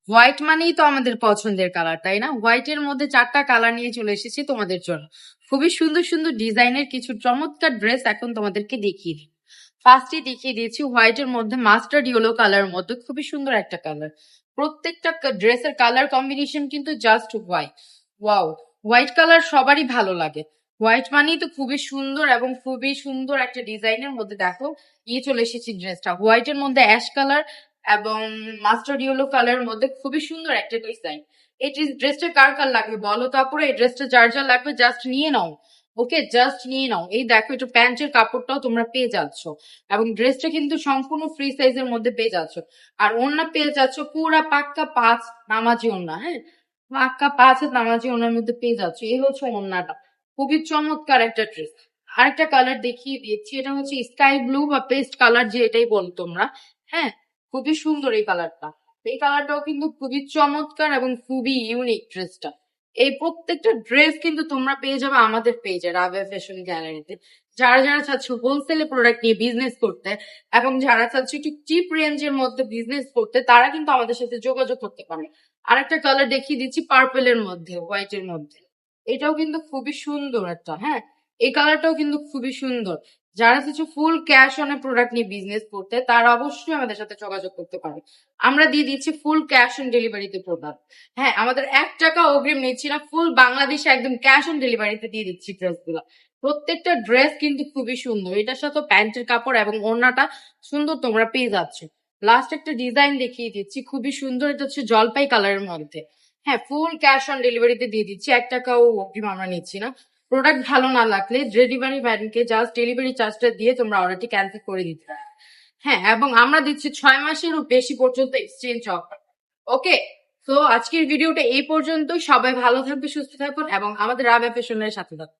White মানেই তো আমাদের পছন্দের কালার, তাই না? হোয়াইটের মধ্যে 4টা কালার নিয়ে চলে এসেছি তোমাদের জন্য। খুবই সুন্দর সুন্দর ডিজাইনের কিছু চমৎকার ড্রেস এখন তোমাদেরকে দেখিয়ে দিই। ফার্স্টে দেখিয়ে দিয়েছি হোয়াইটের মধ্যে মাস্টার্ড ইয়েলো কালার মধ্যে খুবই সুন্দর একটা কালার। প্রত্যেকটা ড্রেসের কালার কম্বিনেশন কিন্তু just white. Wow, white colour সবারই ভালো লাগে। হোয়াইট মানেই তো খুবই সুন্দর এবং খুবই সুন্দর একটা ডিজাইনের মধ্যে দেখো নিয়ে চলে এসেছি ড্রেসটা। হোয়াইটের মধ্যে অ্যাশ কালার এবং মাস্টার্ড ইয়েলো কালারের মধ্যে খুবই সুন্দর একটা ডিজাইন। এই ড্রেসটা কার কার লাগবে বলো? তারপরে এই ড্রেসটা যার যার লাগবে জাস্ট নিয়ে নাও। ওকে, জাস্ট নিয়ে নাও। এই দেখো, একটু প্যান্টের কাপড়টাও তোমরা পেয়ে যাচ্ছ এবং ড্রেসটা কিন্তু সম্পূর্ণ ফ্রি সাইজের মধ্যে পেয়ে যাচ্ছ। আর ওড়না পেয়ে যাচ্ছ পুরা পাক্কা 5 নামাজি ওড়না। হ্যাঁ, পাক্কা 5 নামাজি ওড়নার মধ্যে পেয়ে যাচ্ছ। এই হচ্ছে ওড়নাটা, খুবই চমৎকার একটা ড্রেস। আরেকটা কালার দেখিয়ে দিচ্ছি, এটা হচ্ছে স্কাই ব্লু বা পেস্ট কালার, যে এটাই বলো তোমরা। হ্যাঁ, খুবই সুন্দর এই কালারটা। এই কালারটাও কিন্তু খুবই চমৎকার এবং খুবই ইউনিক ড্রেসটা। এই প্রত্যেকটা ড্রেস কিন্তু তোমরা পেয়ে যাবে আমাদের পেজে, রাবেয়া ফ্যাশন গ্যালারিতে। যারা যারা চাচ্ছ হোলসেলে প্রোডাক্ট নিয়ে বিজনেস করতে এবং যারা চাচ্ছ একটু চিপ রেঞ্জের মধ্যে বিজনেস করতে, তারা কিন্তু আমাদের সাথে যোগাযোগ করতে পারে। আরেকটা কালার দেখিয়ে দিচ্ছি পার্পেলের মধ্যে, হোয়াইটের মধ্যে। এটাও কিন্তু খুবই সুন্দর একটা। হ্যাঁ, এই কালারটাও কিন্তু খুবই সুন্দর। যারা কিছু ফুল ক্যাশ অনে প্রোডাক্ট নিয়ে বিজনেস করতে, তারা অবশ্যই আমাদের সাথে যোগাযোগ করতে পারে। আমরা দিয়ে দিচ্ছি ফুল ক্যাশ অন ডেলিভারিতে প্রোডাক্ট। হ্যাঁ, আমাদের 1 টাকা অগ্রিম নিচ্ছি না, ফুল বাংলাদেশে একদম ক্যাশ অন ডেলিভারিতে দিয়ে দিচ্ছি ড্রেসগুলো। প্রত্যেকটা ড্রেস কিন্তু খুবই সুন্দর। এটার সাথে প্যান্টের কাপড় এবং ওড়নাটা সুন্দর তোমরা পেয়ে যাচ্ছ। লাস্ট একটা ডিজাইন দেখিয়ে দিচ্ছি, খুবই সুন্দর। এটা হচ্ছে জলপাই কালারের মধ্যে। হ্যাঁ, ফুল ক্যাশ অন ডেলিভারিতে দিয়ে দিচ্ছি, 1 টাকাও অগ্রিম আমরা নিচ্ছি না। প্রোডাক্ট ভালো না লাগলে ডেলিভারি ম্যানকে জাস্ট ডেলিভারি চার্জটা দিয়ে তোমরা অর্ডারটি ক্যান্সেল করে দিতে পারো। হ্যাঁ, এবং আমরা দিচ্ছি 6 মাসেরও বেশি পর্যন্ত এক্সচেঞ্জ অফার। ওকে, তো আজকের ভিডিওটা এই পর্যন্ত। সবাই ভালো থাকবে, সুস্থ থাকুন এবং আমাদের রাবেয়া ফ্যাশনের সাথে থাকুন।